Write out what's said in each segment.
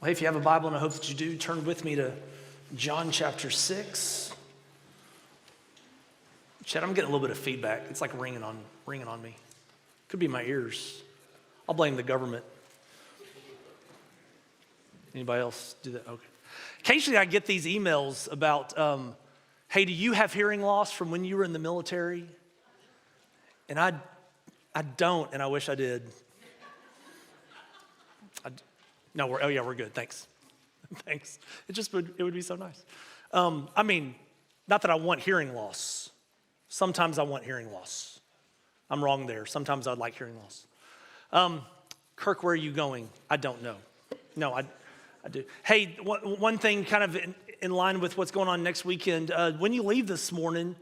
Well, hey, if you have a Bible, and I hope that you do, turn with me to John chapter 6. Chad, I'm getting a little bit of feedback. It's like ringing on me. Could be my ears. I'll blame the government. Anybody else do that? Okay. Occasionally I get these emails about, hey, do you have hearing loss from when you were in the military? And I don't, and I wish I did. No, we're good, thanks. Thanks. It would be so nice. Not that I want hearing loss. Sometimes I want hearing loss. I'm wrong there. Sometimes I'd like hearing loss. Kirk, where are you going? I don't know. No, I do. Hey, one thing kind of in line with what's going on next weekend, when you leave this morning,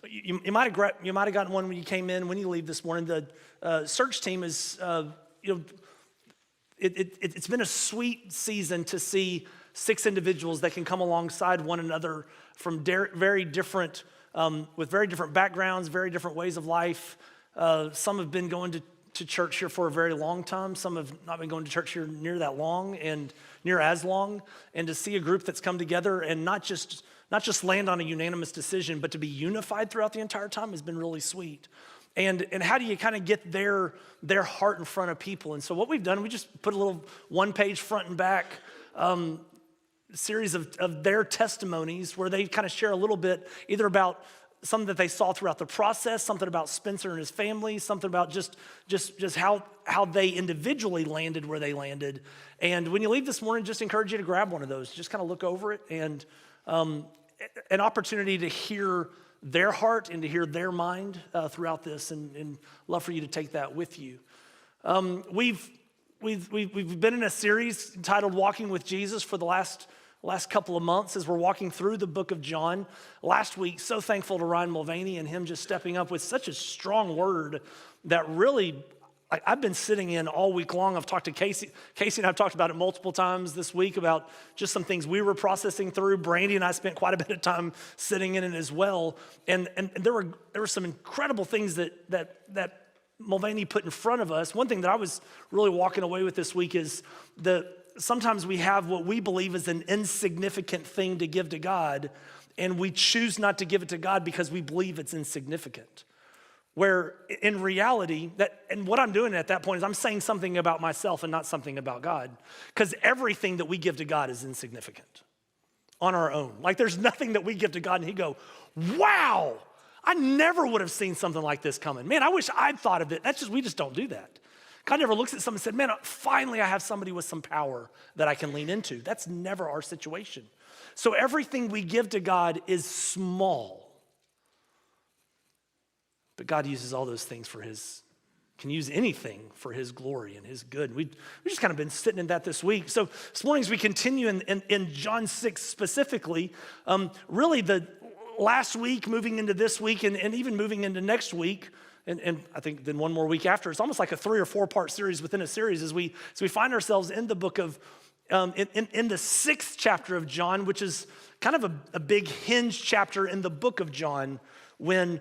you might have gotten one when you came in. When you leave this morning, the search team is, it's been a sweet season to see 6 individuals that can come alongside one another from very different, with very different backgrounds, very different ways of life. Some have been going to church here for a very long time. Some have not been going to church here near as long. And to see a group that's come together and not just land on a unanimous decision, but to be unified throughout the entire time has been really sweet. And how do you kind of get their heart in front of people? And so what we've done, we just put a little one-page front and back series of their testimonies where they kind of share a little bit either about something that they saw throughout the process, something about Spencer and his family, something about just how they individually landed where they landed. And when you leave this morning, just encourage you to grab one of those. Just kind of look over it and an opportunity to hear their heart and to hear their mind throughout this, and love for you to take that with you. We've been in a series entitled Walking with Jesus for the last couple of months as we're walking through the book of John. Last week, so thankful to Ryan Mulvaney and him just stepping up with such a strong word that really I've been sitting in all week long. I've talked to Casey and I've talked about it multiple times this week about just some things we were processing through. Brandy and I spent quite a bit of time sitting in it as well. And there were some incredible things that Mulvaney put in front of us. One thing that I was really walking away with this week is sometimes we have what we believe is an insignificant thing to give to God, and we choose not to give it to God because we believe it's insignificant. Where in reality, and what I'm doing at that point is I'm saying something about myself and not something about God, because everything that we give to God is insignificant on our own. Like there's nothing that we give to God and He'd go, wow, I never would have seen something like this coming. Man, I wish I'd thought of it. We just don't do that. God never looks at someone and said, man, finally I have somebody with some power that I can lean into. That's never our situation. So everything we give to God is small. But God uses all those things can use anything for His glory and His good. We've just kind of been sitting in that this week. So this morning as we continue in John 6 specifically, really the last week moving into this week and even moving into next week, and I think then one more week after, it's almost like a 3 or 4 part series within a series as we find ourselves in the book of, in the 6th chapter of John, which is kind of a big hinge chapter in the book of John, when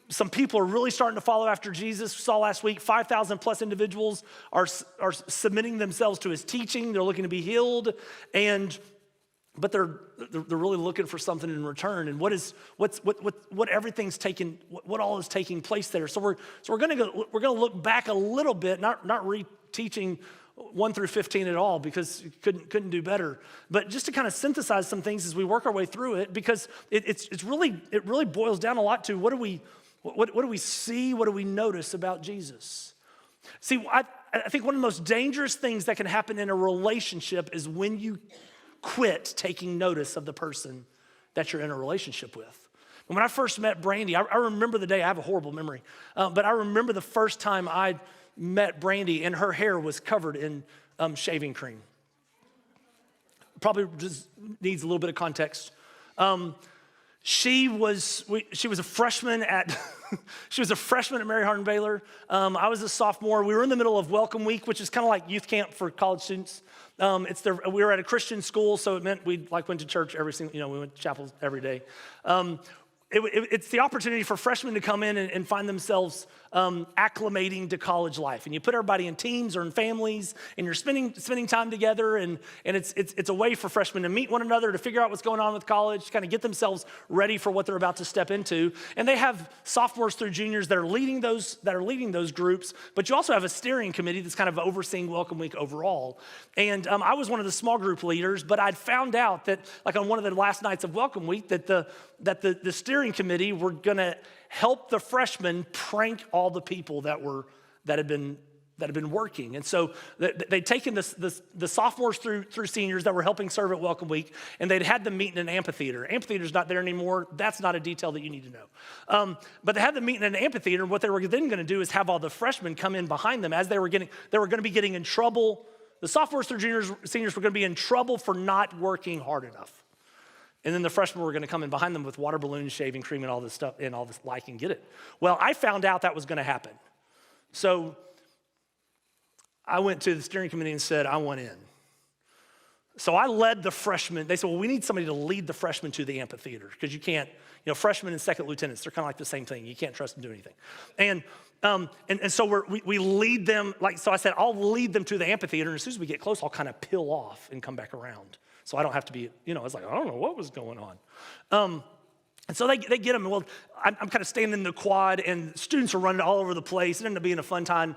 some people are really starting to follow after Jesus. We saw last week 5,000 plus individuals are submitting themselves to His teaching. They're looking to be healed, but they're really looking for something in return. And what everything's taking, what all is taking place there. So we're gonna look back a little bit, not reteaching 1 through 15 at all, because you couldn't do better. But just to kind of synthesize some things as we work our way through it, because it really boils down a lot to what do we see, what do we notice about Jesus? See, I think one of the most dangerous things that can happen in a relationship is when you quit taking notice of the person that you're in a relationship with. And when I first met Brandy, I remember the day. I have a horrible memory, but I remember the first time I met Brandy and her hair was covered in shaving cream. Probably just needs a little bit of context. She was a freshman at she was a freshman at Mary Hardin Baylor. I was a sophomore. We were in the middle of Welcome Week, which is kind of like youth camp for college students. We were at a Christian school, so it meant we went to church every single. We went to chapel every day. It's the opportunity for freshmen to come in and find themselves acclimating to college life. And you put everybody in teams or in families, and you're spending time together, and it's a way for freshmen to meet one another, to figure out what's going on with college, to kind of get themselves ready for what they're about to step into. And they have sophomores through juniors that are leading those groups, but you also have a steering committee that's kind of overseeing Welcome Week overall. And I was one of the small group leaders, but I'd found out that, like on one of the last nights of Welcome Week, that the steering committee were going to help the freshmen prank all the people that had been working. And so they'd taken the sophomores through seniors that were helping serve at Welcome Week, and they'd had them meet in an amphitheater. Amphitheater's not there anymore. That's not a detail that you need to know. But they had them meet in an amphitheater. What they were then going to do is have all the freshmen come in behind them as they were going to be getting in trouble. The sophomores through seniors were going to be in trouble for not working hard enough. And then the freshmen were going to come in behind them with water balloons, shaving cream, and all this stuff, and all this like and get it. Well, I found out that was going to happen. So I went to the steering committee and said, I want in. So I led the freshmen. They said, well, we need somebody to lead the freshmen to the amphitheater, because you can't, freshmen and second lieutenants, they're kind of like the same thing. You can't trust them to do anything. And so we lead them, so I said, I'll lead them to the amphitheater, and as soon as we get close, I'll kind of peel off and come back around. So I don't have to be, I was like, I don't know what was going on. And so they get them. Well, I'm kind of standing in the quad, and students are running all over the place. It ended up being a fun time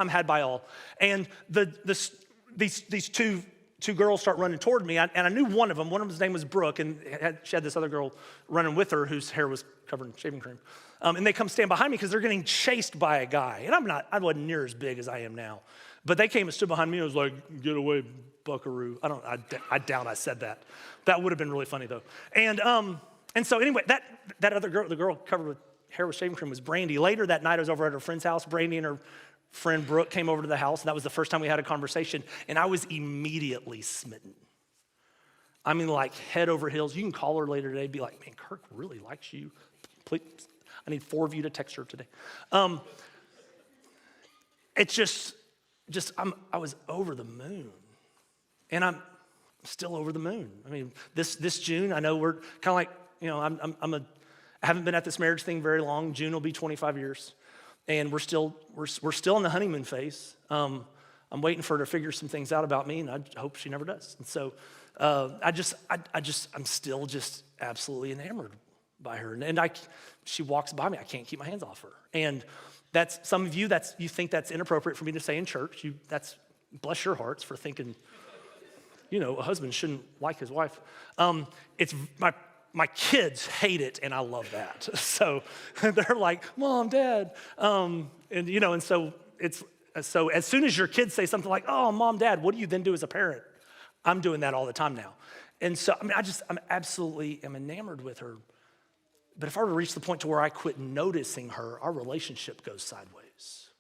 had by all. And these two girls start running toward me, and I knew one of them. One of them's name was Brooke, and she had this other girl running with her whose hair was covered in shaving cream. And they come stand behind me because they're getting chased by a guy. And I wasn't near as big as I am now. But they came and stood behind me and was like, get away, buckaroo. I doubt I said that. That would have been really funny though. And so anyway, that other girl, the girl covered with hair with shaving cream, was Brandy. Later that night, I was over at her friend's house. Brandy and her friend Brooke came over to the house, and that was the first time we had a conversation, and I was immediately smitten. I mean, like head over heels. You can call her later today and be like, man, Kirk really likes you. Please, I need 4 of you to text her today. It's just I was over the moon, and I'm still over the moon. I mean, this June, I know we're kind of like, I haven't been at this marriage thing very long. June will be 25 years, and we're still in the honeymoon phase. I'm waiting for her to figure some things out about me, and I hope she never does. And so, I'm still just absolutely enamored by her, and she walks by me. I can't keep my hands off her, and that's some of you. You think that's inappropriate for me to say in church. That's bless your hearts for thinking. A husband shouldn't like his wife. It's my kids hate it, and I love that. So they're like, Mom, Dad, and so as soon as your kids say something like, oh, Mom, Dad, what do you then do as a parent? I'm doing that all the time now. And so, I'm absolutely enamored with her. But if I were to reach the point to where I quit noticing her, our relationship goes sideways.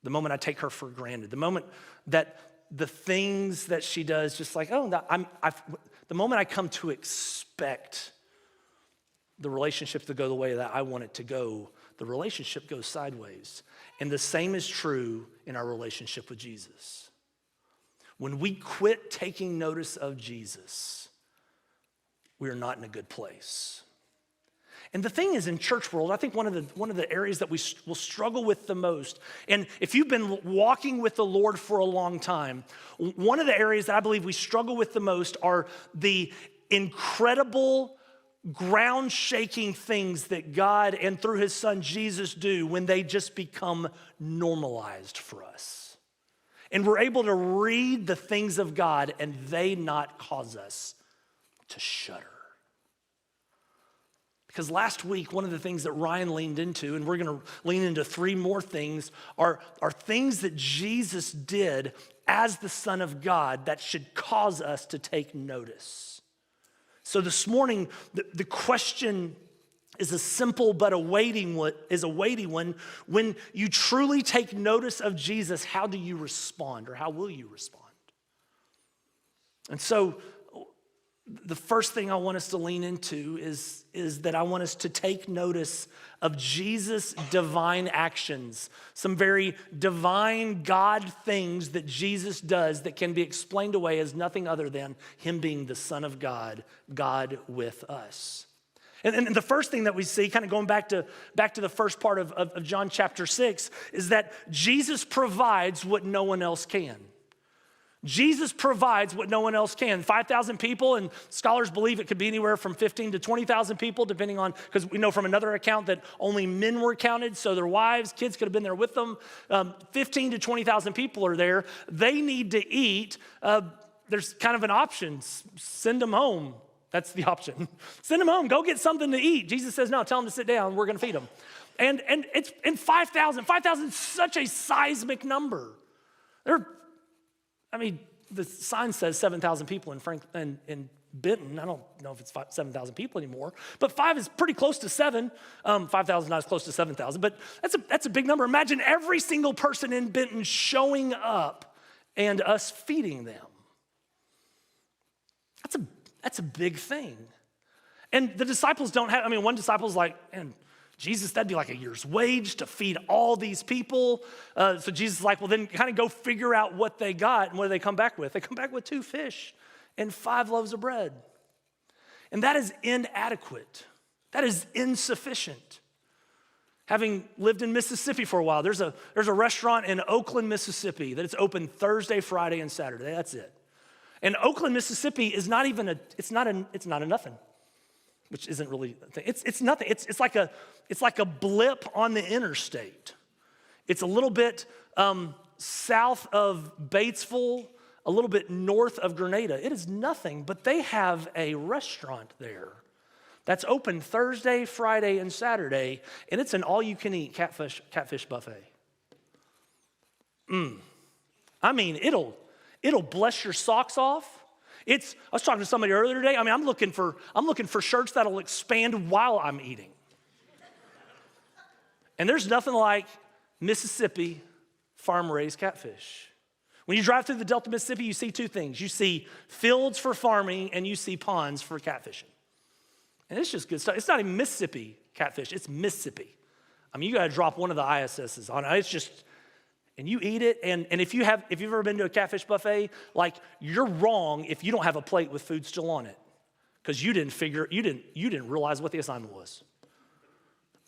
The moment I take her for granted, the moment that the things that she does, just like, the moment I come to expect the relationship to go the way that I want it to go, the relationship goes sideways. And the same is true in our relationship with Jesus. When we quit taking notice of Jesus, we are not in a good place. And the thing is, in church world, I think one of the areas that we will struggle with the most, and if you've been walking with the Lord for a long time, one of the areas that I believe we struggle with the most are the incredible, ground-shaking things that God and through his son Jesus do when they just become normalized for us. And we're able to read the things of God and they not cause us to shudder. Because last week, one of the things that Ryan leaned into, and we're going to lean into 3 more things, are things that Jesus did as the Son of God that should cause us to take notice. So this morning, the question is a simple but a weighty one. When you truly take notice of Jesus, how do you respond, or how will you respond? And so the first thing I want us to lean into is that I want us to take notice of Jesus' divine actions, some very divine God things that Jesus does that can be explained away as nothing other than him being the Son of God, God with us. And the first thing that we see, kind of going back to the first part of John chapter 6, is that Jesus provides what no one else can. Jesus provides what no one else can. 5,000 people, and scholars believe it could be anywhere from 15 to 20,000 people, depending on, because we know from another account that only men were counted, so their wives, kids could have been there with them. 15 to 20,000 people are there. They need to eat. There's kind of an option. Send them home. That's the option. Send them home. Go get something to eat. Jesus says, no, tell them to sit down. We're going to feed them. And it's in 5,000. 5,000 is such a seismic number. The sign says 7,000 people in Benton. I don't know if it's 7,000 people anymore, but 5 is pretty close to 7. 5,000 not as close to 7,000, but that's a big number. Imagine every single person in Benton showing up and us feeding them. That's a big thing. And the disciples don't have, one disciple's like, man, Jesus, that'd be like a year's wage to feed all these people. So Jesus is like, well, then kind of go figure out what they got. And what do they come back with? They come back with 2 fish and 5 loaves of bread. And that is inadequate. That is insufficient. Having lived in Mississippi for a while, there's a restaurant in Oakland, Mississippi that it's open Thursday, Friday, and Saturday. That's it. And Oakland, Mississippi is not even it's not a nothing, which isn't really a thing. It's nothing. It's like a blip on the interstate. It's a little bit south of Batesville, a little bit north of Grenada. It is nothing, but they have a restaurant there that's open Thursday, Friday, and Saturday, and it's an all-you-can-eat catfish buffet. It'll bless your socks off. I was talking to somebody earlier today. I'm looking for shirts that'll expand while I'm eating. And there's nothing like Mississippi farm-raised catfish. When you drive through the Delta, Mississippi, you see 2 things. You see fields for farming and you see ponds for catfishing. And it's just good stuff. It's not even Mississippi catfish, it's Mississippi. You gotta drop one of the ISS's on it. It's just, and you eat it, and if you've ever been to a catfish buffet, like, you're wrong if you don't have a plate with food still on it, because you didn't realize what the assignment was.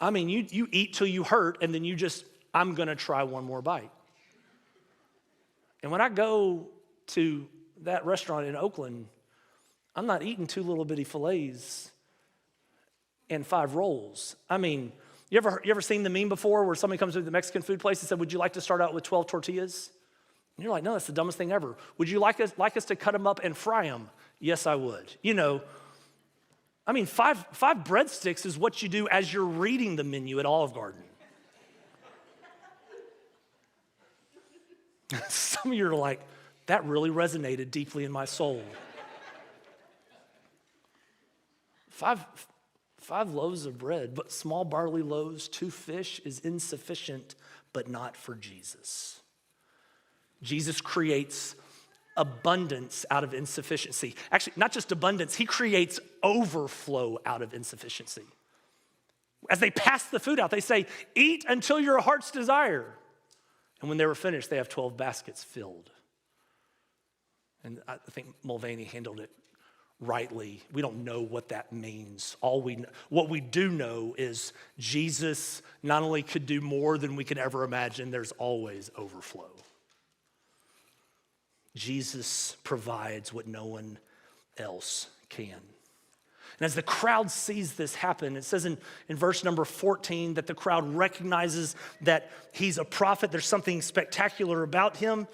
You eat till you hurt, and then I'm gonna try one more bite. And when I go to that restaurant in Oakland, I'm not eating 2 little bitty fillets and 5 rolls. You ever seen the meme before where somebody comes to the Mexican food place and said, would you like to start out with 12 tortillas? And you're like, no, that's the dumbest thing ever. Would you like us to cut them up and fry them? Yes, I would. 5 breadsticks is what you do as you're reading the menu at Olive Garden. Some of you are like, that really resonated deeply in my soul. 5 loaves of bread, but small barley loaves, 2 fish is insufficient, but not for Jesus. Jesus creates abundance out of insufficiency. Actually, not just abundance, he creates overflow out of insufficiency. As they pass the food out, they say, eat until your heart's desire. And when they were finished, they have 12 baskets filled. And I think Mulvaney handled it rightly. We don't know what that means. What we do know is Jesus not only could do more than we could ever imagine, there's always overflow. Jesus provides what no one else can. And as the crowd sees this happen, it says in verse number 14 that the crowd recognizes that he's a prophet. There's something spectacular about him.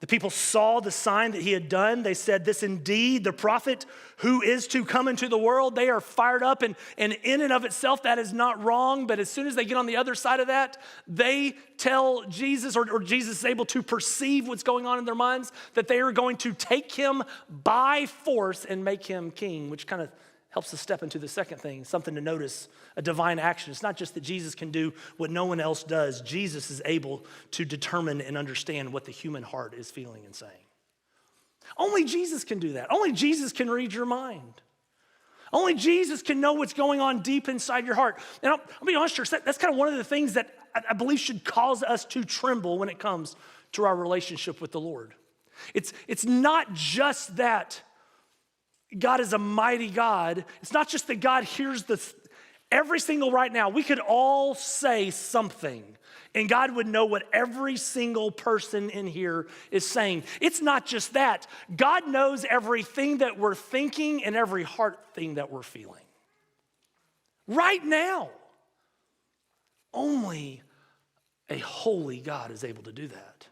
The people saw the sign that he had done. They said, this indeed, the prophet who is to come into the world. They are fired up, and in and of itself, that is not wrong. But as soon as they get on the other side of that, they tell Jesus, or Jesus is able to perceive what's going on in their minds, that they are going to take him by force and make him king, which kind of helps us step into the second thing, something to notice, a divine action. It's not just that Jesus can do what no one else does. Jesus is able to determine and understand what the human heart is feeling and saying. Only Jesus can do that. Only Jesus can read your mind. Only Jesus can know what's going on deep inside your heart. And I'll be honest, church, that's kind of one of the things that I believe should cause us to tremble when it comes to our relationship with the Lord. It's not just that God is a mighty God. It's not just that God hears every single right now. We could all say something, and God would know what every single person in here is saying. It's not just that. God knows everything that we're thinking and every heart thing that we're feeling. Right now. Only a holy God is able to do that.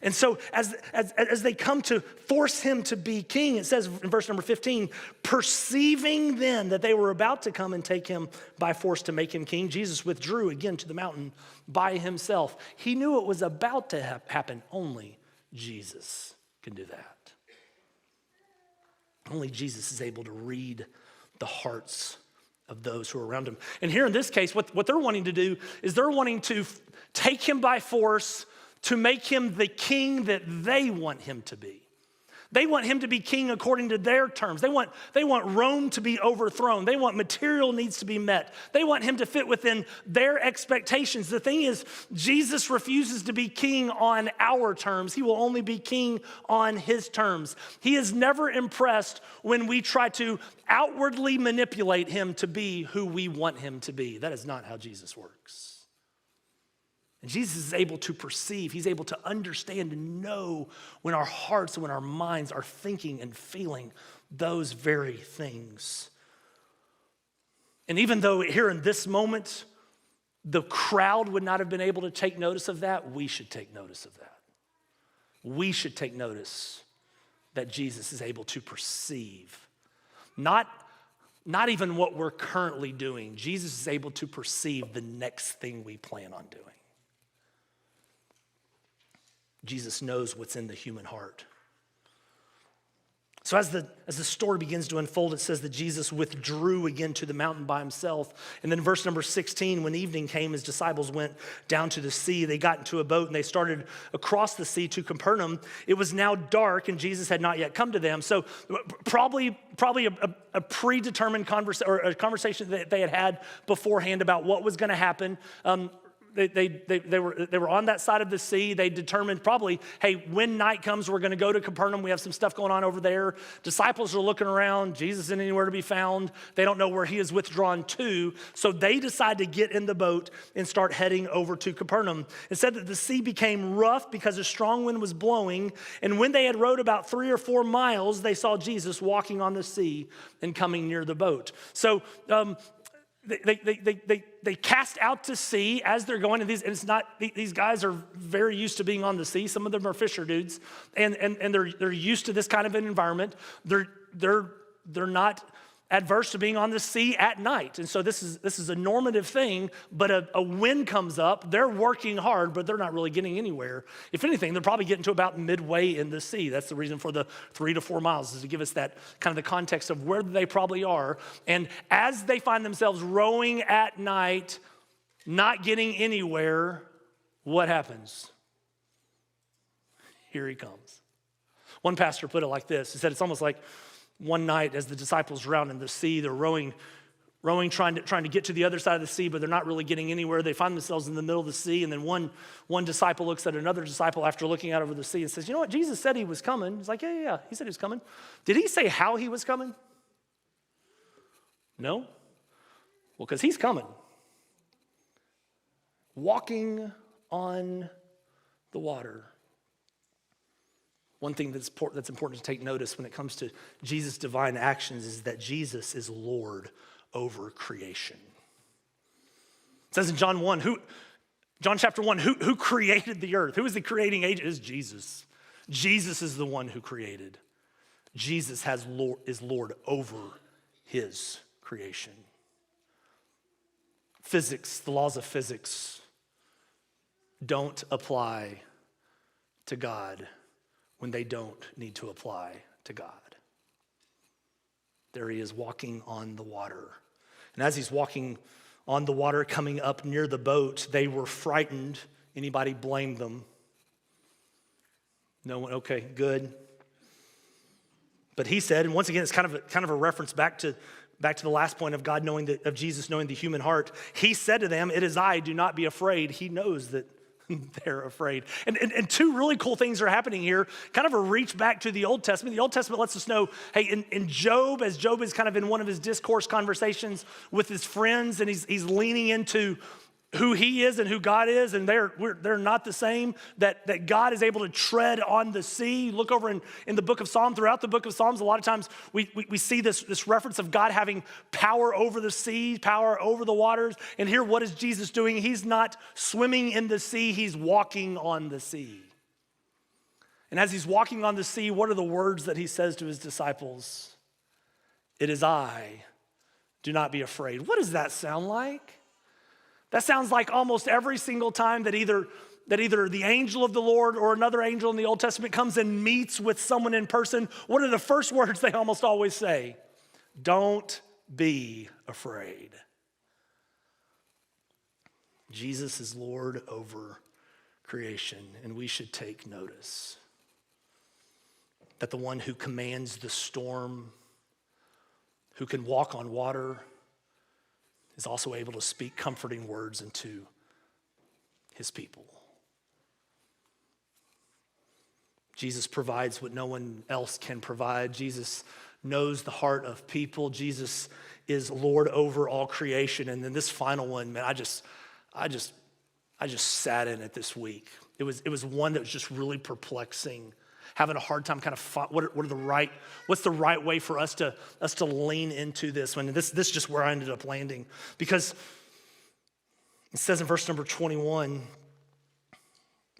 And so as they come to force him to be king, it says in verse number 15, perceiving then that they were about to come and take him by force to make him king, Jesus withdrew again to the mountain by himself. He knew it was about to happen. Only Jesus can do that. Only Jesus is able to read the hearts of those who are around him. And here in this case, what they're wanting to do is they're wanting to take him by force to make him the king that they want him to be. They want him to be king according to their terms. They want Rome to be overthrown. They want material needs to be met. They want him to fit within their expectations. The thing is, Jesus refuses to be king on our terms. He will only be king on his terms. He is never impressed when we try to outwardly manipulate him to be who we want him to be. That is not how Jesus works. And Jesus is able to perceive, he's able to understand and know when our hearts and when our minds are thinking and feeling those very things. And even though here in this moment, the crowd would not have been able to take notice of that, we should take notice of that. We should take notice that Jesus is able to perceive. Not even what we're currently doing. Jesus is able to perceive the next thing we plan on doing. Jesus knows what's in the human heart. So as the story begins to unfold, it says that Jesus withdrew again to the mountain by himself. And then verse number 16, when evening came, his disciples went down to the sea. They got into a boat and they started across the sea to Capernaum. It was now dark and Jesus had not yet come to them. So probably a predetermined conversation that they had beforehand about what was going to happen. They were on that side of the sea. They determined probably, hey, when night comes, we're going to go to Capernaum. We have some stuff going on over there. Disciples are looking around. Jesus isn't anywhere to be found. They don't know where he is withdrawn to. So they decide to get in the boat and start heading over to Capernaum. It said that the sea became rough because a strong wind was blowing. And when they had rowed about 3 or 4 miles, they saw Jesus walking on the sea and coming near the boat. So They cast out to sea as they're going, and these guys are very used to being on the sea. Some of them are fisher dudes, and they're used to this kind of an environment. They're not adverse to being on the sea at night, and so this is a normative thing. But a wind comes up. They're working hard, but they're not really getting anywhere. If anything, they're probably getting to about midway in the sea. That's the reason for the 3 to 4 miles, is to give us that kind of the context of where they probably are. And as they find themselves rowing at night, not getting anywhere, what happens? Here he comes. One pastor put it like this. He said it's almost like one night as the disciples are out in the sea, they're rowing, trying to get to the other side of the sea, but they're not really getting anywhere. They find themselves in the middle of the sea, and then one disciple looks at another disciple after looking out over the sea and says, you know what, Jesus said he was coming. He's like, yeah, he said he was coming. Did he say how he was coming? No. Well, because he's coming. Walking on the water. One thing that's important to take notice when it comes to Jesus' divine actions is that Jesus is Lord over creation. It says in John chapter 1, who created the earth? Who is the creating agent? It is Jesus. Jesus is the one who created. Jesus is Lord over his creation. Physics, the laws of physics don't apply to God when they don't need to apply to God. There he is walking on the water. And as he's walking on the water, coming up near the boat, they were frightened. Anybody blame them? No one? Okay, good. But he said, and once again, it's kind of a reference back to the last point of Jesus knowing the human heart. He said to them, "It is I, do not be afraid." He knows that they're afraid. And two really cool things are happening here, kind of a reach back to the Old Testament. The Old Testament lets us know, hey, in Job, as Job is kind of in one of his discourse conversations with his friends, and he's leaning into who he is and who God is, and they're not the same, that God is able to tread on the sea. Look over in the book of Psalms. Throughout the book of Psalms, a lot of times we see this reference of God having power over the sea, power over the waters. And here, what is Jesus doing? He's not swimming in the sea, he's walking on the sea. And as he's walking on the sea, what are the words that he says to his disciples? It is I, do not be afraid. What does that sound like? That sounds like almost every single time that either the angel of the Lord or another angel in the Old Testament comes and meets with someone in person, what are the first words they almost always say? Don't be afraid. Jesus is Lord over creation, and we should take notice that the one who commands the storm, who can walk on water, is also able to speak comforting words into his people. Jesus provides what no one else can provide. Jesus knows the heart of people. Jesus is Lord over all creation. And then this final one, man, I just sat in it this week. It was one that was just really perplexing. Having a hard time kind of what's the right way for us to lean into this one. And this is just where I ended up landing, because it says in verse number 21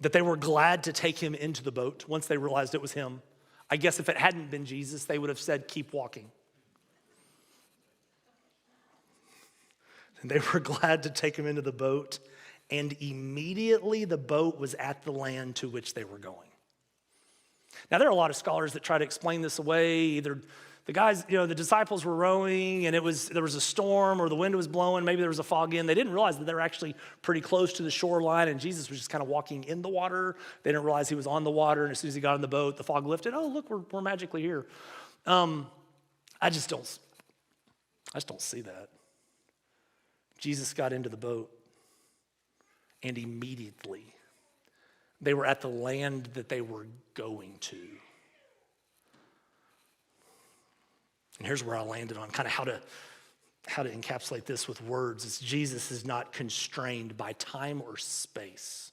that they were glad to take him into the boat once they realized it was him. I guess if it hadn't been Jesus, they would have said, keep walking. And they were glad to take him into the boat, and immediately the boat was at the land to which they were going. Now, there are a lot of scholars that try to explain this away. Either the guys, the disciples were rowing and there was a storm, or the wind was blowing, maybe there was a fog in. They didn't realize that they were actually pretty close to the shoreline, and Jesus was just kind of walking in the water. They didn't realize he was on the water, and as soon as he got in the boat, the fog lifted. Oh, look, we're magically here. I just don't see that. Jesus got into the boat, and immediately they were at the land that they were going to. And here's where I landed on kind of how to encapsulate this with words. It's Jesus is not constrained by time or space.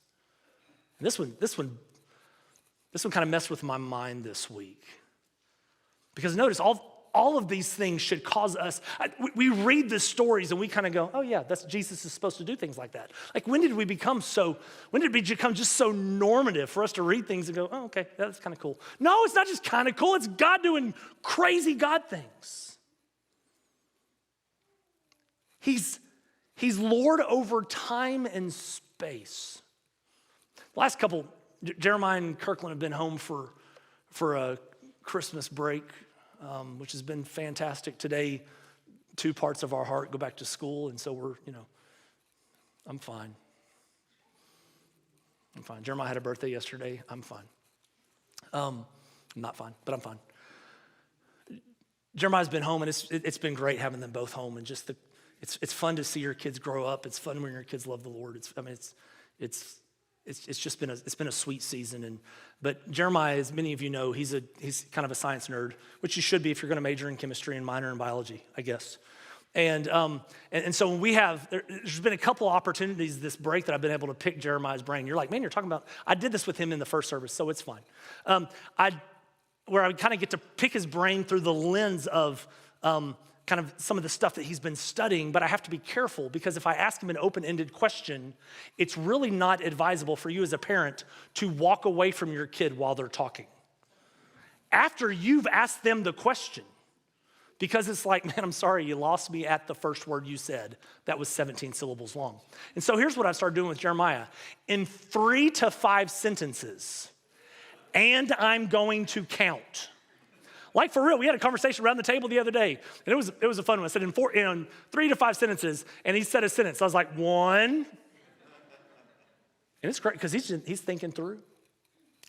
And this one kind of messed with my mind this week. Because notice, all of these things should cause us, we read the stories and we kind of go, oh yeah, Jesus is supposed to do things like that. Like when did it become just so normative for us to read things and go, oh, okay, that's kind of cool. No, it's not just kind of cool, it's God doing crazy God things. He's Lord over time and space. The last couple, Jeremiah and Kirkland have been home for a Christmas break, which has been fantastic. Today, 2 parts of our heart go back to school, and so I'm fine. Jeremiah had a birthday yesterday. I'm fine. I'm not fine, but I'm fine. Jeremiah's been home, and it's been great having them both home, and just it's fun to see your kids grow up. It's fun when your kids love the Lord. It's just been a sweet season. But Jeremiah, as many of you know, he's kind of a science nerd, which you should be if you're going to major in chemistry and minor in biology, I guess. And so when there's been a couple of opportunities this break that I've been able to pick Jeremiah's brain. You're like, man, you're talking about, I did this with him in the first service, so it's fine. Where I kind of get to pick his brain through the lens of kind of some of the stuff that he's been studying, but I have to be careful because if I ask him an open-ended question, it's really not advisable for you as a parent to walk away from your kid while they're talking. After you've asked them the question, because it's like, man, I'm sorry, you lost me at the first word you said. That was 17 syllables long. And so here's what I started doing with Jeremiah. In 3 to 5 sentences, and I'm going to count. Like for real, we had a conversation around the table the other day, and it was a fun one. I said in 3 to 5 sentences, and he said a sentence. I was like, 1. And it's great because he's thinking through,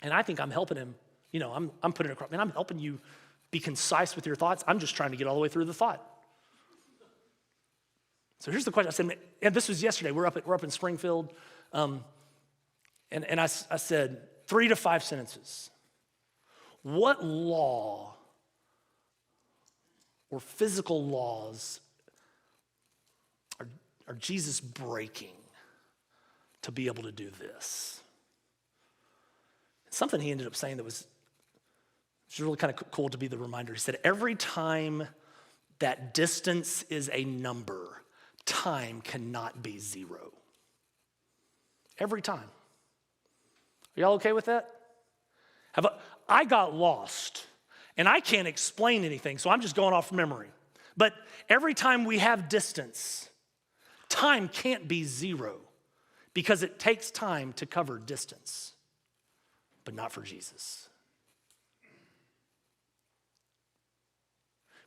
and I think I'm helping him. I'm putting it across. Man, I'm helping you be concise with your thoughts. I'm just trying to get all the way through the thought. So here's the question. I said, and this was yesterday. We're up in Springfield. And I said 3 to 5 sentences. What law or physical laws are Jesus breaking to be able to do this? Something he ended up saying that was really kind of cool to be the reminder. He said, every time that distance is a number, time cannot be 0. Every time. Are y'all okay with that? I got lost, and I can't explain anything, so I'm just going off memory. But every time we have distance, time can't be 0 because it takes time to cover distance, but not for Jesus.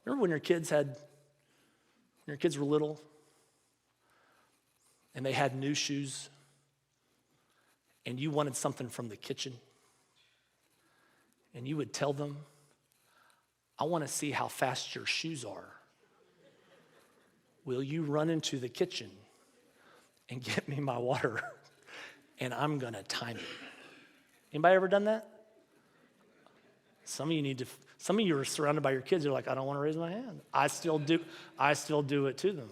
Remember when your kids were little and they had new shoes and you wanted something from the kitchen and you would tell them, I want to see how fast your shoes are. Will you run into the kitchen and get me my water and I'm going to time it? Anybody ever done that? Some of you are surrounded by your kids. You're like, I don't want to raise my hand. I still do it to them.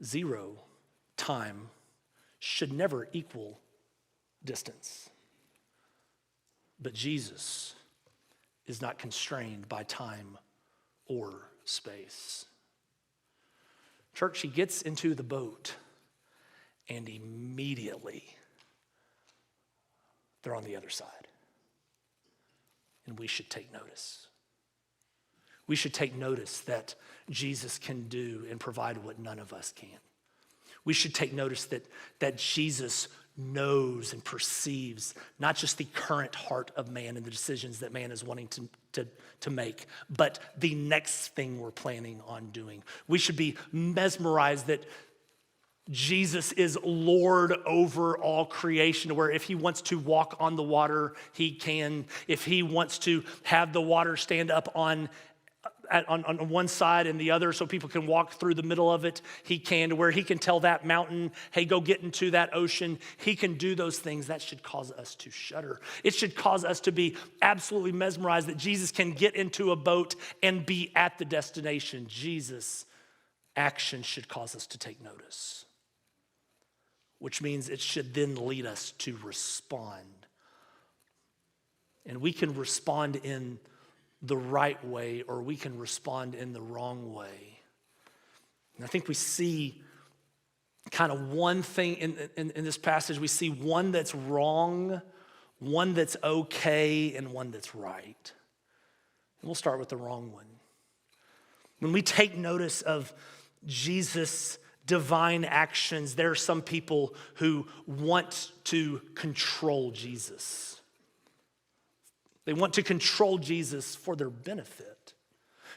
0 time should never equal distance. But Jesus is not constrained by time or space. Church, he gets into the boat and immediately they're on the other side. And we should take notice. We should take notice that Jesus can do and provide what none of us can. We should take notice that Jesus knows and perceives not just the current heart of man and the decisions that man is wanting to make, but the next thing we're planning on doing. We should be mesmerized that Jesus is Lord over all creation, where if he wants to walk on the water, he can. If he wants to have the water stand up on one side and the other so people can walk through the middle of it, he can. To where he can tell that mountain, hey, go get into that ocean. He can do those things. That should cause us to shudder. It should cause us to be absolutely mesmerized that Jesus can get into a boat and be at the destination. Jesus' action should cause us to take notice, which means it should then lead us to respond. And we can respond in the right way, or we can respond in the wrong way. And I think we see kind of one thing in this passage. We see one that's wrong, one that's okay, and one that's right. And we'll start with the wrong one. When we take notice of Jesus' divine actions, there are some people who want to control Jesus. They want to control Jesus for their benefit.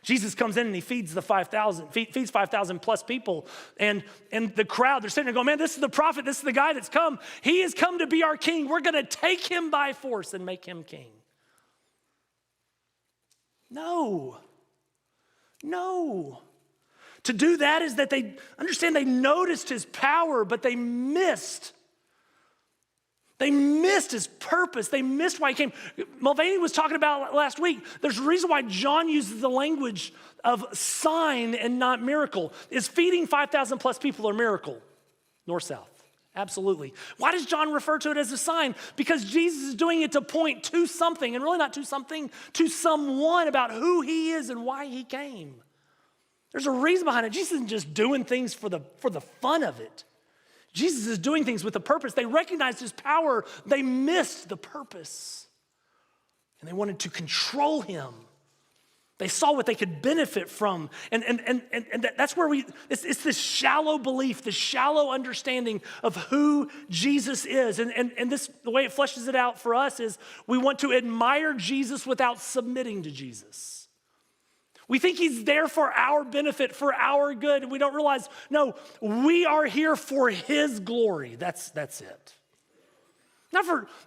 Jesus comes in and he feeds 5,000 plus people, and the crowd, they're sitting there going, man, this is the prophet, this is the guy that's come. He has come to be our king. We're going to take him by force and make him king. No. To do that is that they understand they noticed his power, but they missed his purpose. They missed why he came. Mulvaney was talking about last week. There's a reason why John uses the language of sign and not miracle. Is feeding 5,000 plus people a miracle? North, south. Absolutely. Why does John refer to it as a sign? Because Jesus is doing it to point to something, and really not to something, to someone about who he is and why he came. There's a reason behind it. Jesus isn't just doing things for the fun of it. Jesus is doing things with a purpose. They recognized his power. They missed the purpose. And they wanted to control him. They saw what they could benefit from. And that's where it's this shallow belief, this shallow understanding of who Jesus is. And this, the way it fleshes it out for us is we want to admire Jesus without submitting to Jesus. We think he's there for our benefit, for our good, and we don't realize, no, we are here for his glory. That's it.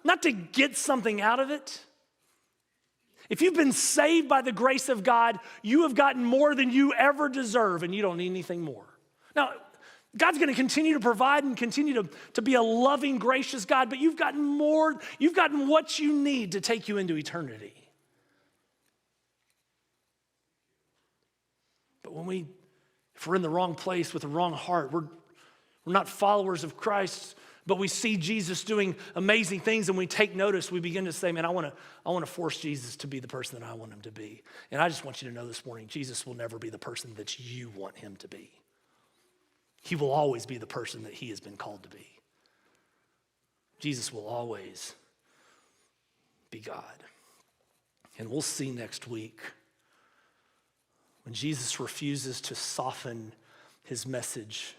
Not to get something out of it. If you've been saved by the grace of God, you have gotten more than you ever deserve, and you don't need anything more. Now, God's gonna continue to provide and continue to be a loving, gracious God, but you've gotten more, you've gotten what you need to take you into eternity. But if we're in the wrong place with the wrong heart, we're not followers of Christ, but we see Jesus doing amazing things and we take notice, we begin to say, man, I wanna force Jesus to be the person that I want him to be. And I just want you to know this morning, Jesus will never be the person that you want him to be. He will always be the person that he has been called to be. Jesus will always be God. And we'll see next week when Jesus refuses to soften his message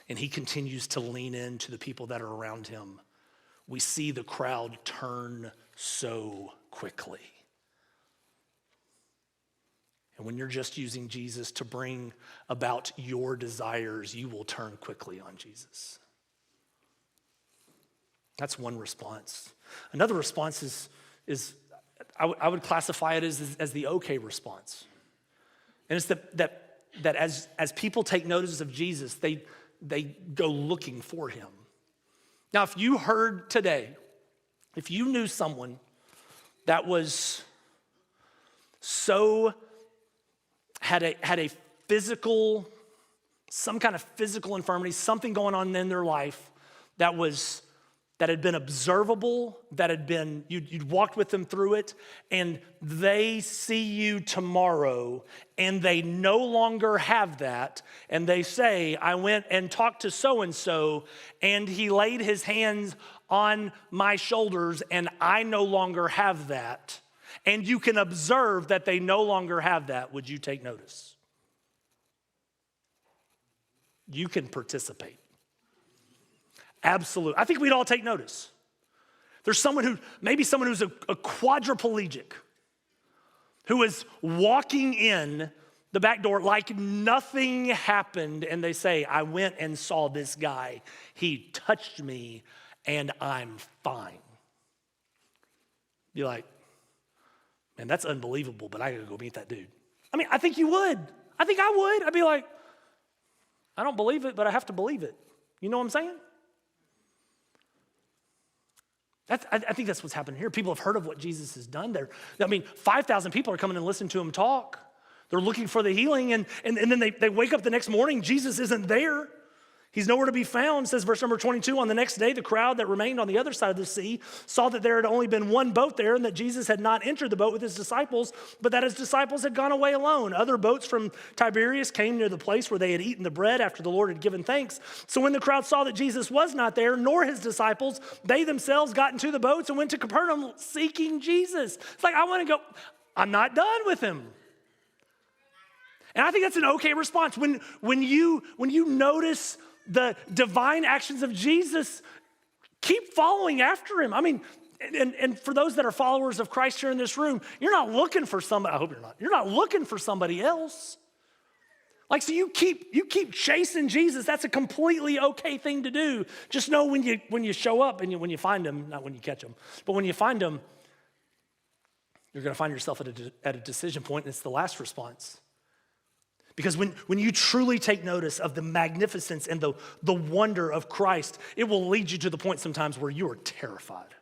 and he continues to lean into the people that are around him, we see the crowd turn so quickly. And when you're just using Jesus to bring about your desires, you will turn quickly on Jesus. That's one response. Another response is I would classify it as the okay response. And it's that as people take notice of Jesus, they go looking for him. Now, if you heard today, if you knew someone that was so had a physical, some kind of physical infirmity, something going on in their life that had been observable, you'd walked with them through it, and they see you tomorrow and they no longer have that, and they say, I went and talked to so-and-so and he laid his hands on my shoulders and I no longer have that, and you can observe that they no longer have that, would you take notice? You can participate. Absolutely. I think we'd all take notice. There's maybe someone who's a quadriplegic, who is walking in the back door like nothing happened, and they say, I went and saw this guy. He touched me, and I'm fine. You're like, man, that's unbelievable, but I gotta go meet that dude. I mean, I think you would. I think I would. I'd be like, I don't believe it, but I have to believe it. You know what I'm saying? I think that's what's happening here. People have heard of what Jesus has done there. 5,000 people are coming and listening to him talk. They're looking for the healing, and then they wake up the next morning, Jesus isn't there. He's nowhere to be found. It says verse number 22, on the next day, the crowd that remained on the other side of the sea saw that there had only been one boat there and that Jesus had not entered the boat with his disciples, but that his disciples had gone away alone. Other boats from Tiberias came near the place where they had eaten the bread after the Lord had given thanks. So when the crowd saw that Jesus was not there, nor his disciples, they themselves got into the boats and went to Capernaum seeking Jesus. It's like, I want to go. I'm not done with him. And I think that's an okay response. When you notice the divine actions of Jesus, keep following after him. I mean, and for those that are followers of Christ here in this room, you're not looking for somebody. I hope you're not. You're not looking for somebody else. So you keep chasing Jesus. That's a completely okay thing to do. Just know when you show up and when you find him, not when you catch him, but when you find him, you're going to find yourself at a decision point, and it's the last response. Because when you truly take notice of the magnificence and the wonder of Christ, it will lead you to the point sometimes where you are terrified.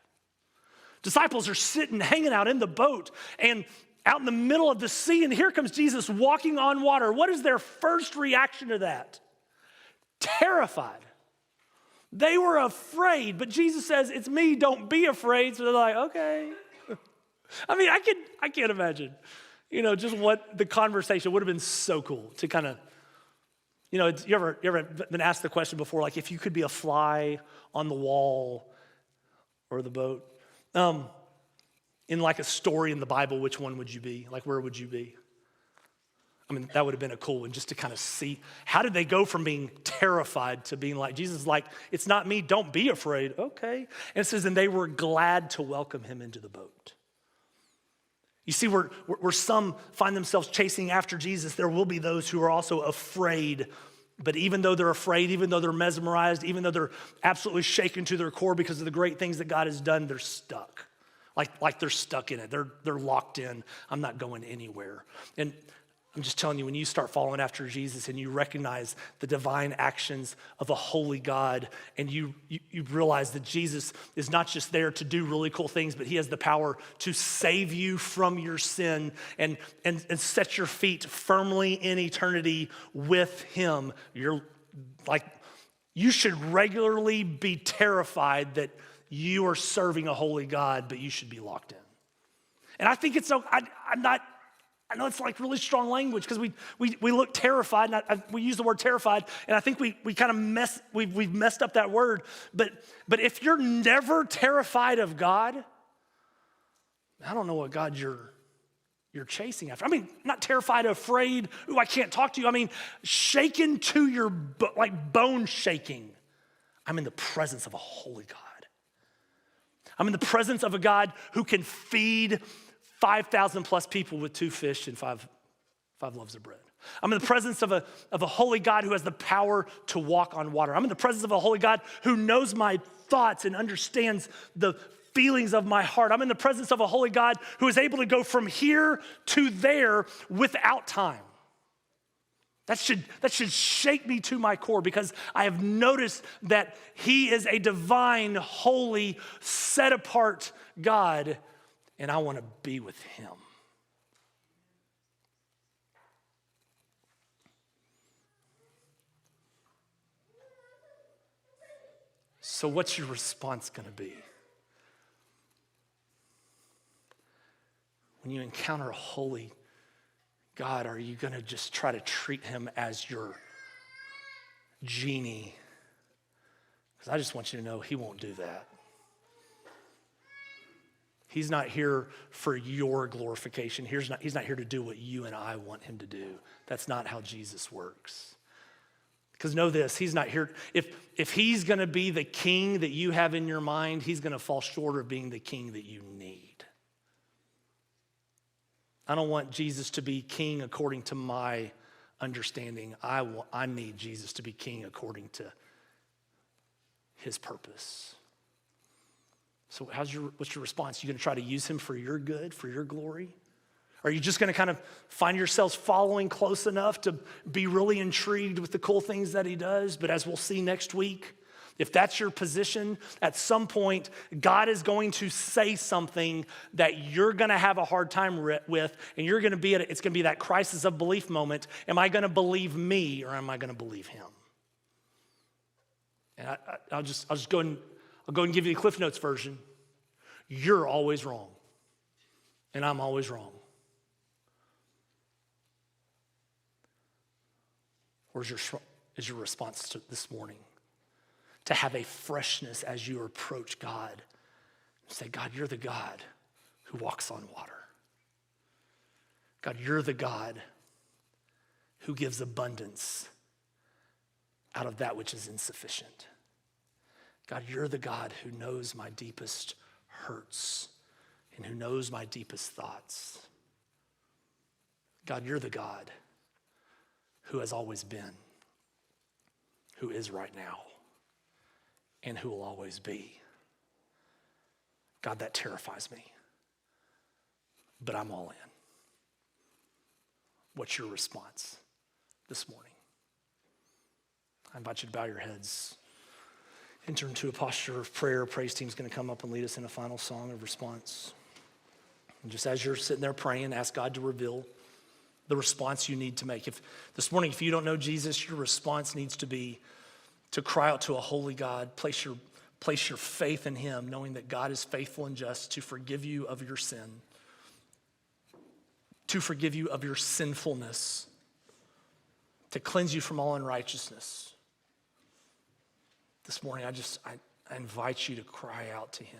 Disciples are hanging out in the boat and out in the middle of the sea, and here comes Jesus walking on water. What is their first reaction to that? Terrified. They were afraid, but Jesus says, it's me, don't be afraid. So they're like, okay. I mean, I can't imagine. Just what the conversation would have been so cool to kind of, you ever been asked the question before, like if you could be a fly on the wall or the boat, in like a story in the Bible, which one would you be? Like, where would you be? I mean, that would have been a cool one just to kind of see, how did they go from being terrified to being like, Jesus is like, it's not me, don't be afraid. Okay. And it says, and they were glad to welcome him into the boat. You see, where some find themselves chasing after Jesus, there will be those who are also afraid. But even though they're afraid, even though they're mesmerized, even though they're absolutely shaken to their core because of the great things that God has done, they're stuck. Like they're stuck in it. They're locked in. I'm not going anywhere. And I'm just telling you, when you start following after Jesus and you recognize the divine actions of a holy God, and you realize that Jesus is not just there to do really cool things, but he has the power to save you from your sin and set your feet firmly in eternity with him. You should regularly be terrified that you are serving a holy God, but you should be locked in. And I think it's so, I know it's like really strong language because we look terrified, and we use the word terrified, and I think we kind of we've messed up that word. But if you're never terrified of God, I don't know what God you're chasing after. I mean, not terrified, afraid, ooh, I can't talk to you. I mean, shaken to your, like bone shaking. I'm in the presence of a holy God. I'm in the presence of a God who can feed 5,000 plus people with 2 fish and five loaves of bread. I'm in the presence of a holy God who has the power to walk on water. I'm in the presence of a holy God who knows my thoughts and understands the feelings of my heart. I'm in the presence of a holy God who is able to go from here to there without time. That should shake me to my core because I have noticed that he is a divine, holy, set apart God, and I want to be with him. So what's your response going to be? When you encounter a holy God, are you going to just try to treat him as your genie? Because I just want you to know he won't do that. He's not here for your glorification. He's not here to do what you and I want him to do. That's not how Jesus works. Because know this, he's not here. If he's going to be the king that you have in your mind, he's going to fall short of being the king that you need. I don't want Jesus to be king according to my understanding. I need Jesus to be king according to his purpose. So what's your response? You going to try to use him for your good, for your glory? Are you just going to kind of find yourselves following close enough to be really intrigued with the cool things that he does? But as we'll see next week, if that's your position, at some point, God is going to say something that you're going to have a hard time with, and you're going to be it's going to be that crisis of belief moment. Am I going to believe me, or am I going to believe him? And I'll go and give you the Cliff Notes version. You're always wrong, and I'm always wrong. Is your response to this morning? To have a freshness as you approach God. Say, God, you're the God who walks on water. God, you're the God who gives abundance out of that which is insufficient. God, you're the God who knows my deepest hurts and who knows my deepest thoughts. God, you're the God who has always been, who is right now, and who will always be. God, that terrifies me, but I'm all in. What's your response this morning? I invite you to bow your heads, enter into a posture of prayer. Praise team's going to come up and lead us in a final song of response. And just as you're sitting there praying, ask God to reveal the response you need to make. If this morning, if you don't know Jesus, your response needs to be to cry out to a holy God, place your faith in him, knowing that God is faithful and just to forgive you of your sin, to forgive you of your sinfulness, to cleanse you from all unrighteousness. This morning, I invite you to cry out to him.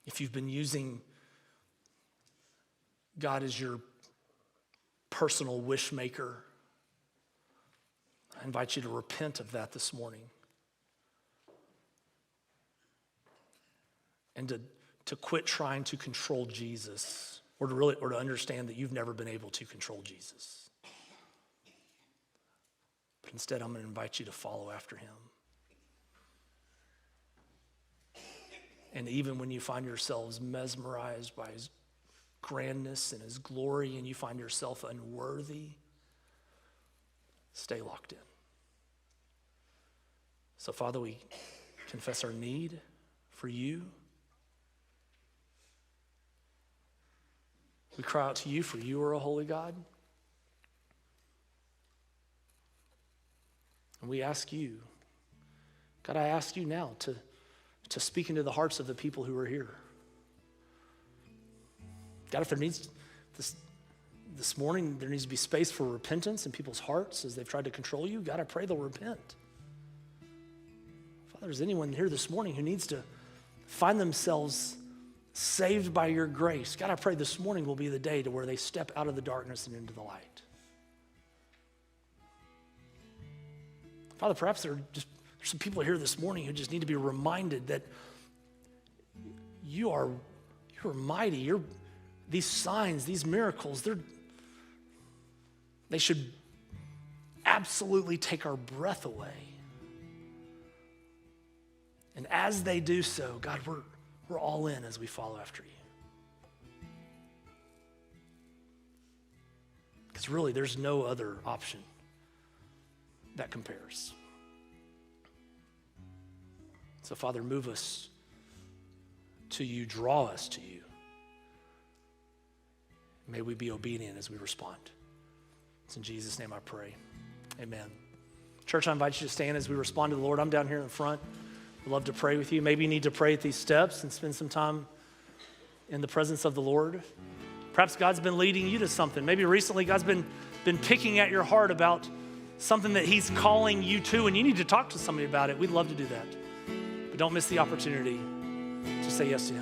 If you've been using God as your personal wish maker, I invite you to repent of that this morning and to quit trying to control Jesus or to understand that you've never been able to control Jesus. But instead, I'm going to invite you to follow after him. And even when you find yourselves mesmerized by his grandness and his glory and you find yourself unworthy, stay locked in. So Father, we confess our need for you. We cry out to you, for you are a holy God. And we ask you, God, I ask you now to speak into the hearts of the people who are here. God, if there needs, this morning, there needs to be space for repentance in people's hearts as they've tried to control you, God, I pray they'll repent. Father, is anyone here this morning who needs to find themselves saved by your grace? God, I pray this morning will be the day to where they step out of the darkness and into the light. Father, perhaps there's some people here this morning who just need to be reminded that you are mighty. These signs, these miracles, they should absolutely take our breath away. And as they do so, God, we're all in as we follow after you. Because really, there's no other option that compares. So, Father, move us to you, draw us to you. May we be obedient as we respond. It's in Jesus' name I pray. Amen. Church, I invite you to stand as we respond to the Lord. I'm down here in the front. I'd love to pray with you. Maybe you need to pray at these steps and spend some time in the presence of the Lord. Perhaps God's been leading you to something. Maybe recently God's been picking at your heart about something that he's calling you to, and you need to talk to somebody about it. We'd love to do that. But don't miss the opportunity to say yes to him.